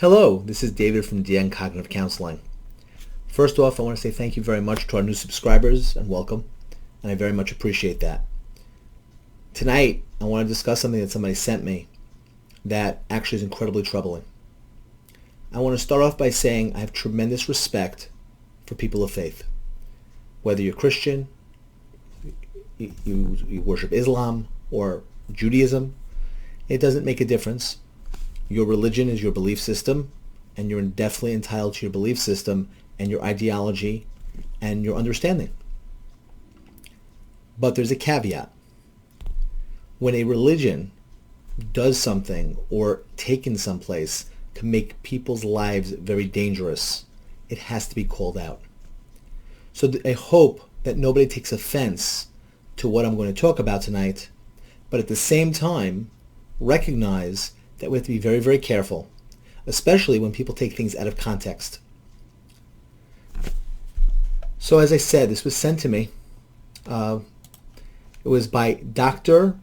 Hello, this is David from DN Cognitive Counseling. First off, I want to say thank you very much to our new subscribers and welcome, and I very much appreciate that. Tonight, I want to discuss something that somebody sent me that actually is incredibly troubling. I want to start off by saying I have tremendous respect for people of faith. Whether you're Christian, you worship Islam or Judaism, it doesn't make a difference. Your religion is your belief system, and you're definitely entitled to your belief system and your ideology and your understanding. But there's a caveat. When a religion does something or taken someplace to make people's lives very dangerous, it has to be called out. So I hope that nobody takes offense to what I'm going to talk about tonight, but at the same time, recognize that we have to be very, very careful, especially when people take things out of context. So as I said, this was sent to me. It was by Dr.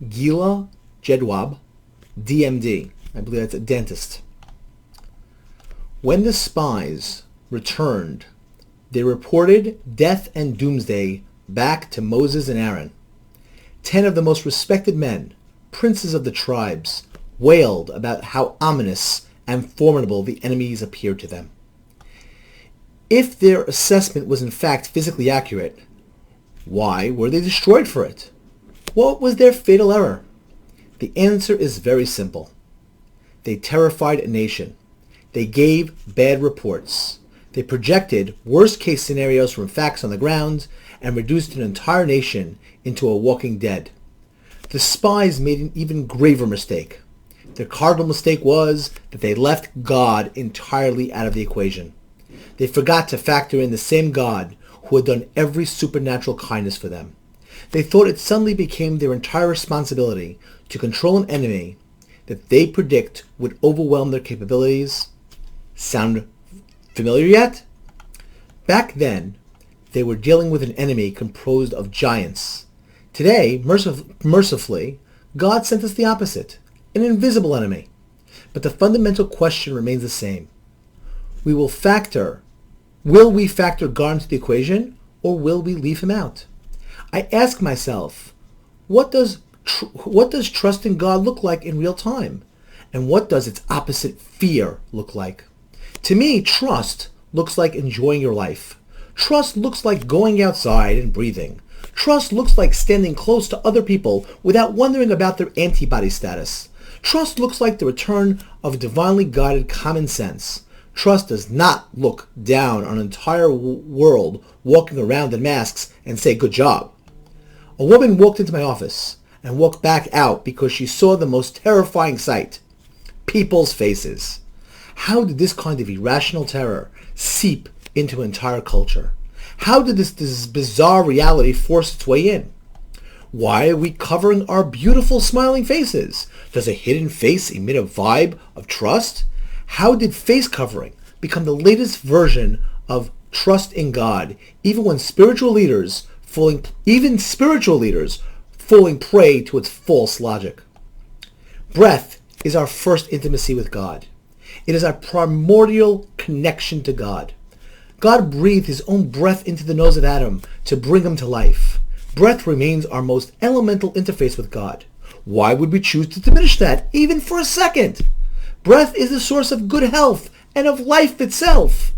Gila Jedwab, DMD. I believe that's a dentist. When the spies returned, they reported death and doomsday back to Moses and Aaron. 10 of the most respected men, princes of the tribes, wailed about how ominous and formidable the enemies appeared to them. If their assessment was in fact physically accurate, why were they destroyed for it? What was their fatal error? The answer is very simple. They terrified a nation. They gave bad reports. They projected worst-case scenarios from facts on the ground and reduced an entire nation into a walking dead. The spies made an even graver mistake. Their cardinal mistake was that they left God entirely out of the equation. They forgot to factor in the same God who had done every supernatural kindness for them. They thought it suddenly became their entire responsibility to control an enemy that they predict would overwhelm their capabilities. Sound familiar yet? Back then, they were dealing with an enemy composed of giants. Today, mercifully, God sent us the opposite, an invisible enemy. But the fundamental question remains the same. Will we factor God into the equation, or will we leave him out? I ask myself, what does trust in God look like in real time? And what does its opposite, fear, look like? To me, trust looks like enjoying your life. Trust looks like going outside and breathing. Trust looks like standing close to other people without wondering about their antibody status. Trust looks like the return of divinely guided common sense. Trust does not look down on an entire world walking around in masks and say, "Good job." A woman walked into my office and walked back out because she saw the most terrifying sight: people's faces. How did this kind of irrational terror seep into an entire culture? How did this bizarre reality force its way in? Why are we covering our beautiful smiling faces? Does a hidden face emit a vibe of trust? How did face covering become the latest version of trust in God, even spiritual leaders falling prey to its false logic? Breath is our first intimacy with God. It is our primordial connection to God. God breathed his own breath into the nose of Adam to bring him to life. Breath remains our most elemental interface with God. Why would we choose to diminish that, even for a second? Breath is the source of good health and of life itself.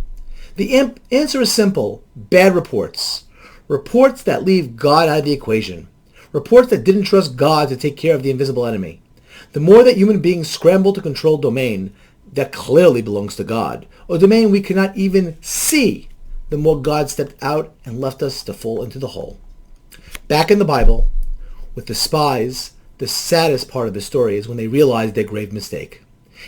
The answer is simple: bad reports. Reports that leave God out of the equation. Reports that didn't trust God to take care of the invisible enemy. The more that human beings scramble to control domain that clearly belongs to God, a domain we cannot even see, the more God stepped out and left us to fall into the hole. Back in the Bible, with the spies, the saddest part of the story is when they realized their grave mistake.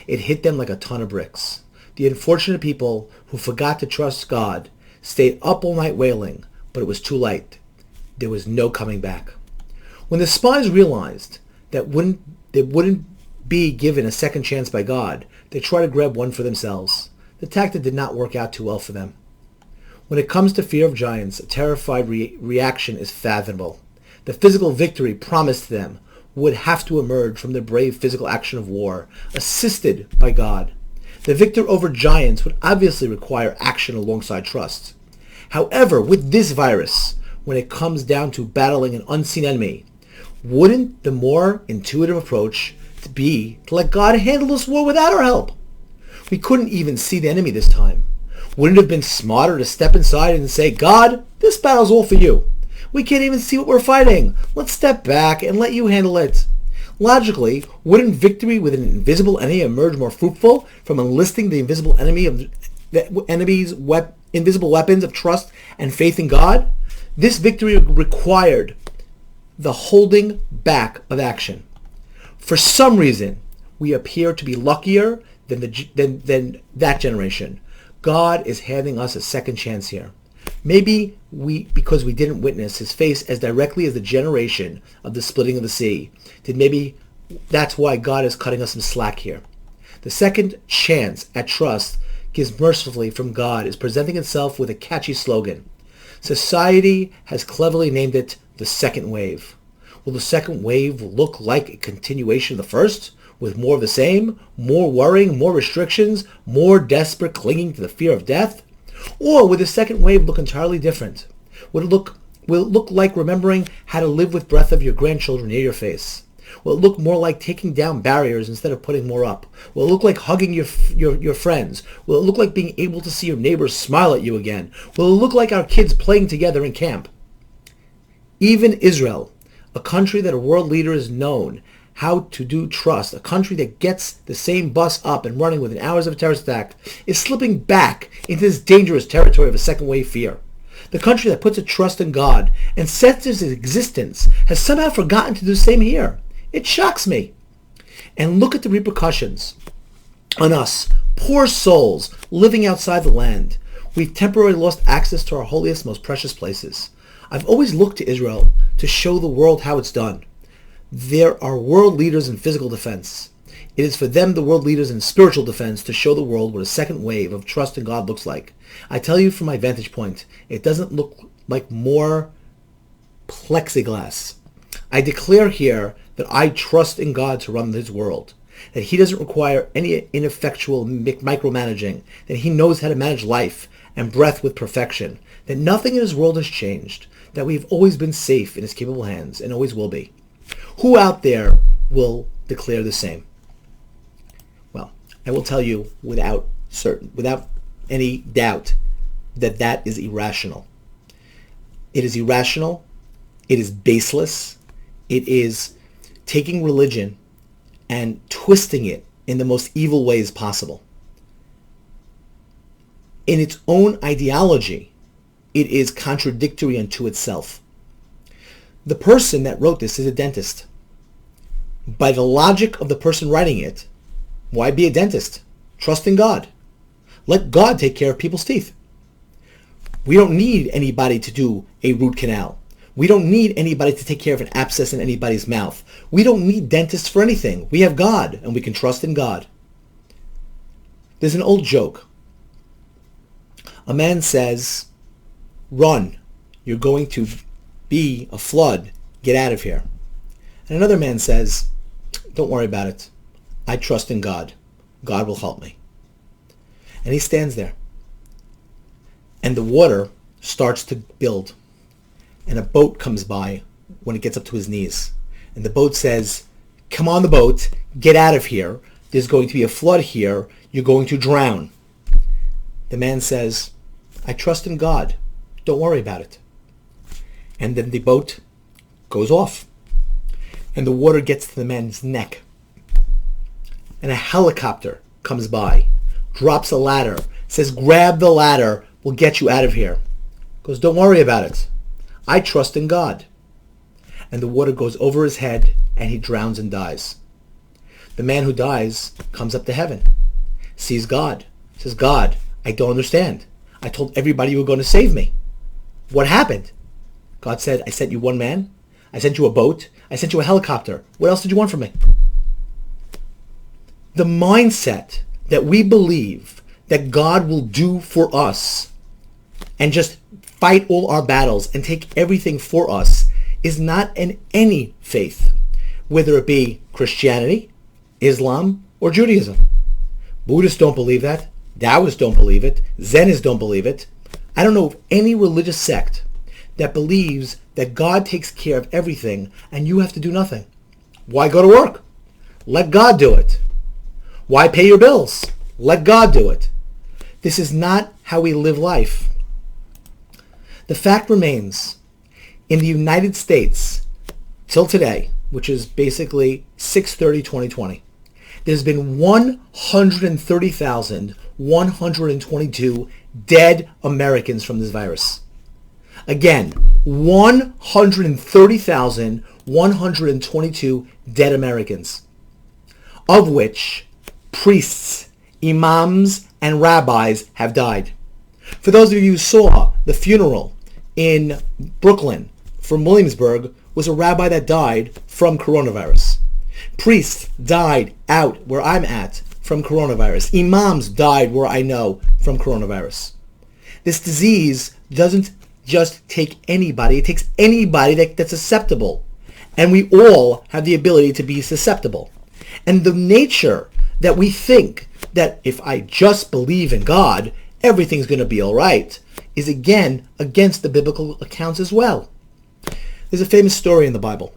It hit them like a ton of bricks. The unfortunate people who forgot to trust God stayed up all night wailing, but it was too late. There was no coming back. When the spies realized that they wouldn't be given a second chance by God, they tried to grab one for themselves. The tactic did not work out too well for them. When it comes to fear of giants, a terrified reaction is fathomable. The physical victory promised to them would have to emerge from the brave physical action of war, assisted by God. The victor over giants would obviously require action alongside trust. However, with this virus, when it comes down to battling an unseen enemy, wouldn't the more intuitive approach be to let God handle this war without our help? We couldn't even see the enemy this time. Wouldn't it have been smarter to step inside and say, God, this battle's all for you. We can't even see what we're fighting. Let's step back and let you handle it. Logically, wouldn't victory with an invisible enemy emerge more fruitful from enlisting the invisible enemy's invisible weapons of trust and faith in God? This victory required the holding back of action. For some reason, we appear to be luckier than that generation. God is handing us a second chance here. Maybe because we didn't witness his face as directly as the generation of the splitting of the sea, maybe that's why God is cutting us some slack here. The second chance at trust gives mercifully from God is presenting itself with a catchy slogan. Society has cleverly named it the second wave. Will the second wave look like a continuation of the first, with more of the same, more worrying, more restrictions, more desperate clinging to the fear of death? Or will the second wave look entirely different? Will it look like remembering how to live with breath of your grandchildren near your face? Will it look more like taking down barriers instead of putting more up? Will it look like hugging your friends? Will it look like being able to see your neighbors smile at you again? Will it look like our kids playing together in camp? Even Israel, a country that a world leader is known how to do trust, a country that gets the same bus up and running within hours of a terrorist attack, is slipping back into this dangerous territory of a second wave fear. The country that puts its trust in God and senses its existence has somehow forgotten to do the same here. It shocks me. And look at the repercussions on us, poor souls living outside the land. We've temporarily lost access to our holiest, most precious places. I've always looked to Israel to show the world how it's done. There are world leaders in physical defense. It is for them, the world leaders in spiritual defense, to show the world what a second wave of trust in God looks like. I tell you from my vantage point, it doesn't look like more plexiglass. I declare here that I trust in God to run his world, that he doesn't require any ineffectual micromanaging, that he knows how to manage life and breath with perfection, that nothing in his world has changed, that we've always been safe in his capable hands and always will be. Who out there will declare the same? Well, I will tell you without any doubt that that is irrational. It is irrational. It is baseless. It is taking religion and twisting it in the most evil ways possible. In its own ideology, it is contradictory unto itself. The person that wrote this is a dentist. By the logic of the person writing it, why be a dentist? Trust in God. Let God take care of people's teeth. We don't need anybody to do a root canal. We don't need anybody to take care of an abscess in anybody's mouth. We don't need dentists for anything. We have God, and we can trust in God. There's an old joke. A man says, "Run, you're going to be a flood. Get out of here." And another man says, "Don't worry about it. I trust in God. God will help me." And he stands there. And the water starts to build. And a boat comes by when it gets up to his knees. And the boat says, "Come on the boat. Get out of here. There's going to be a flood here. You're going to drown." The man says, "I trust in God. Don't worry about it." And then the boat goes off. And the water gets to the man's neck. And a helicopter comes by, drops a ladder, says, "Grab the ladder. We'll get you out of here." Goes, "Don't worry about it. I trust in God." And the water goes over his head and he drowns and dies. The man who dies comes up to heaven, sees God, says, "God, I don't understand. I told everybody you were going to save me. What happened?" God said, "I sent you one man. I sent you a boat. I sent you a helicopter. What else did you want from me?" The mindset that we believe that God will do for us and just fight all our battles and take everything for us is not in any faith, whether it be Christianity, Islam, or Judaism. Buddhists don't believe that. Taoists don't believe it. Zenists don't believe it. I don't know of any religious sect that believes that God takes care of everything and you have to do nothing. Why go to work? Let God do it. Why pay your bills? Let God do it. This is not how we live life. The fact remains, in the United States, till today, which is basically 6/30/2020, there's been 130,122 dead Americans from this virus. Again, 130,122 dead Americans, of which priests, imams, and rabbis have died. For those of you who saw the funeral in Brooklyn from Williamsburg, was a rabbi that died from coronavirus. Priests died out where I'm at from coronavirus. Imams died where I know from coronavirus. This disease doesn't just take anybody. It takes anybody that's susceptible. And we all have the ability to be susceptible. And the nature that we think that if I just believe in God, everything's going to be all right, is again against the biblical accounts as well. There's a famous story in the Bible.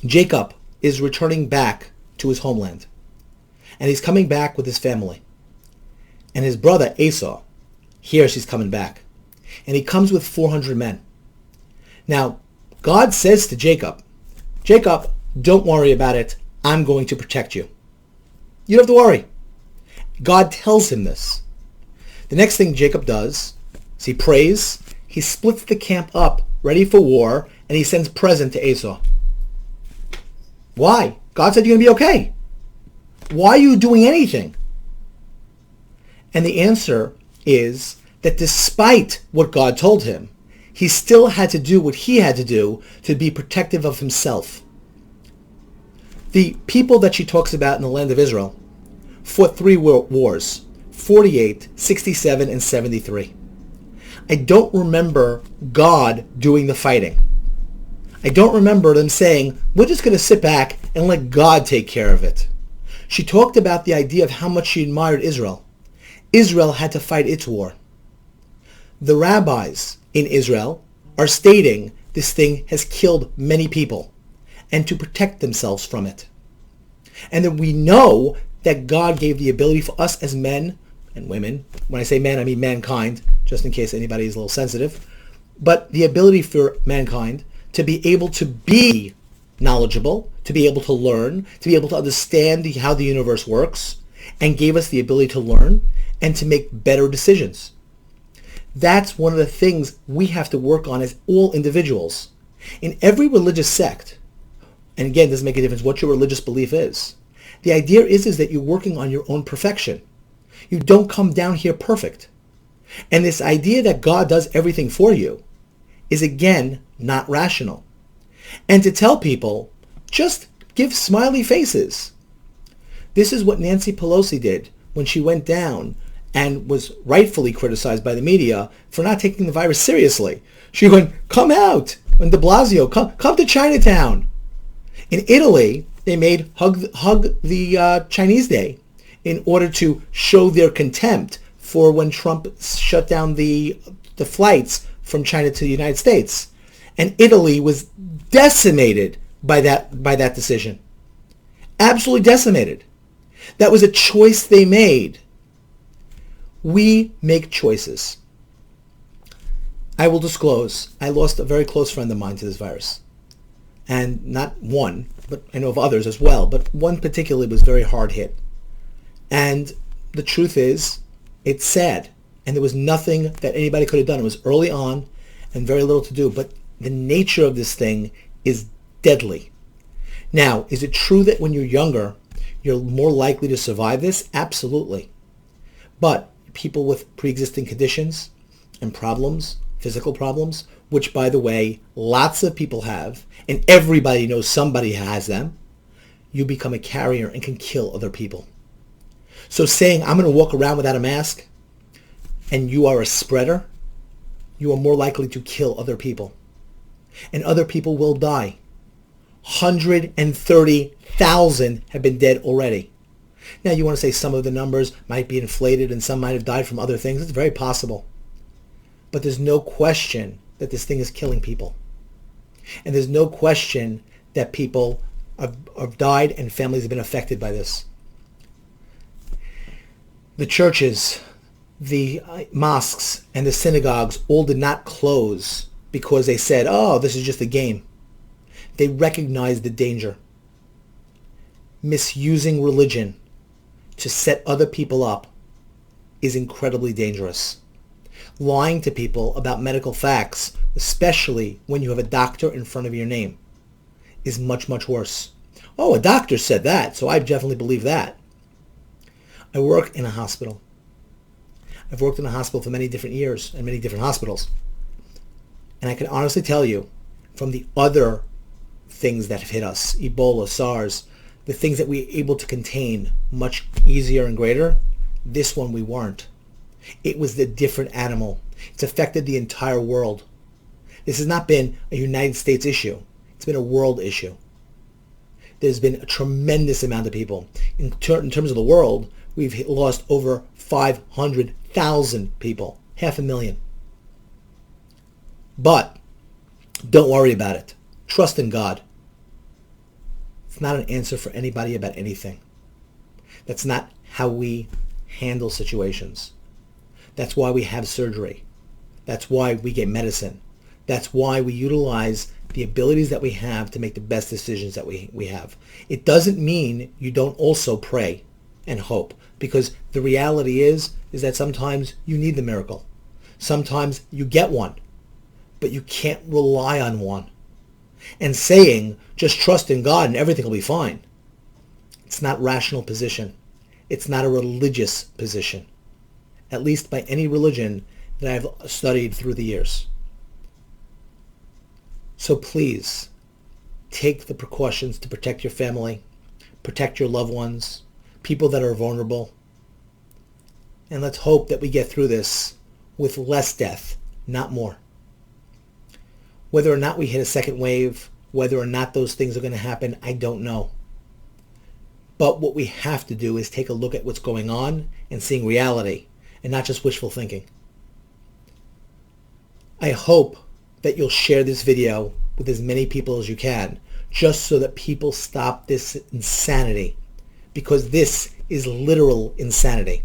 Jacob is returning back to his homeland. And he's coming back with his family. And his brother Esau hears he's coming back. And he comes with 400 men. Now, God says to Jacob, Jacob, don't worry about it. I'm going to protect you. You don't have to worry. God tells him this. The next thing Jacob does is he prays, he splits the camp up, ready for war, and he sends present to Esau. Why? God said you're going to be okay. Why are you doing anything? And the answer is that despite what God told him, he still had to do what he had to do to be protective of himself. The people that she talks about in the land of Israel fought 3 wars, 48, 67, and 73. I don't remember God doing the fighting. I don't remember them saying, we're just going to sit back and let God take care of it. She talked about the idea of how much she admired Israel. Israel had to fight its war. The rabbis in Israel are stating this thing has killed many people and to protect themselves from it. And then we know that God gave the ability for us as men and women, when I say men, I mean mankind, just in case anybody is a little sensitive, but the ability for mankind to be able to be knowledgeable, to be able to learn, to be able to understand how the universe works, and gave us the ability to learn and to make better decisions. That's one of the things we have to work on as all individuals. In every religious sect, and again, it doesn't make a difference what your religious belief is, the idea is that you're working on your own perfection. You don't come down here perfect. And this idea that God does everything for you is again not rational. And to tell people, just give smiley faces. This is what Nancy Pelosi did when she went down and was rightfully criticized by the media for not taking the virus seriously. She went, come out, and de Blasio, come to Chinatown. In Italy, they made hug the Chinese Day in order to show their contempt for when Trump shut down the flights from China to the United States. And Italy was decimated by that decision. Absolutely decimated. That was a choice they made. We make choices. I will disclose, I lost a very close friend of mine to this virus. And not one, but I know of others as well, but one particularly was very hard hit. And the truth is, it's sad. And there was nothing that anybody could have done. It was early on and very little to do. But the nature of this thing is deadly. Now, is it true that when you're younger, you're more likely to survive this? Absolutely. But people with pre-existing conditions and problems, physical problems, which, by the way, lots of people have, and everybody knows somebody has them, you become a carrier and can kill other people. So saying, I'm going to walk around without a mask, and you are a spreader, you are more likely to kill other people. And other people will die. 130,000 have been dead already. Now, you want to say some of the numbers might be inflated and some might have died from other things. It's very possible. But there's no question that this thing is killing people. And there's no question that people have died and families have been affected by this. The churches, the mosques, and the synagogues all did not close because they said, oh, this is just a game. They recognized the danger. Misusing religion to set other people up is incredibly dangerous. Lying to people about medical facts, especially when you have a doctor in front of your name, is much, much worse. Oh, a doctor said that, so I definitely believe that. I work in a hospital. I've worked in a hospital for many different years and many different hospitals. And I can honestly tell you, from the other things that have hit us, Ebola, SARS, the things that we were able to contain much easier and greater, this one we weren't. It was the different animal. It's affected the entire world. This has not been a United States issue. It's been a world issue. There's been a tremendous amount of people. In terms of the world, we've lost over 500,000 people, 500,000. But don't worry about it. Trust in God. It's not an answer for anybody about anything. That's not how we handle situations. That's why we have surgery. That's why we get medicine. That's why we utilize the abilities that we have to make the best decisions that we have. It doesn't mean you don't also pray and hope, because the reality is that sometimes you need the miracle. Sometimes you get one, but you can't rely on one. And saying, just trust in God and everything will be fine, it's not a rational position. It's not a religious position, at least by any religion that I've studied through the years. So please, take the precautions to protect your family, protect your loved ones, people that are vulnerable, and let's hope that we get through this with less death, not more. Whether or not we hit a second wave, whether or not those things are going to happen, I don't know. But what we have to do is take a look at what's going on and seeing reality, and not just wishful thinking. I hope that you'll share this video with as many people as you can, just so that people stop this insanity, because this is literal insanity.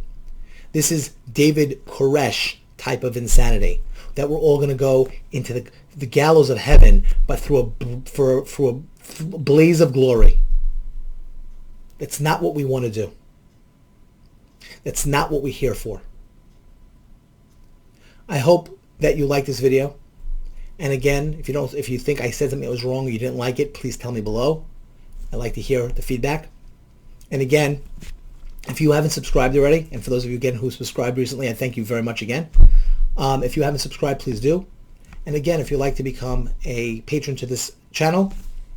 This is David Koresh type of insanity, that we're all going to go into the gallows of heaven, but through a blaze of glory. That's not what we want to do. That's not what we're here for. I hope that you like this video. And again, if you think I said something that was wrong or you didn't like it, please tell me below. I'd like to hear the feedback. And again, if you haven't subscribed already, and for those of you again who subscribed recently, I thank you very much again. If you haven't subscribed, please do. And again, if you'd like to become a patron to this channel,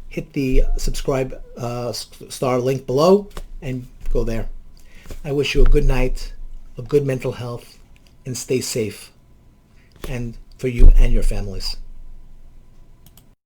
hit the Subcribe-star link below and go there. I wish you a good night, a good mental health, and stay safe, and for you and your families.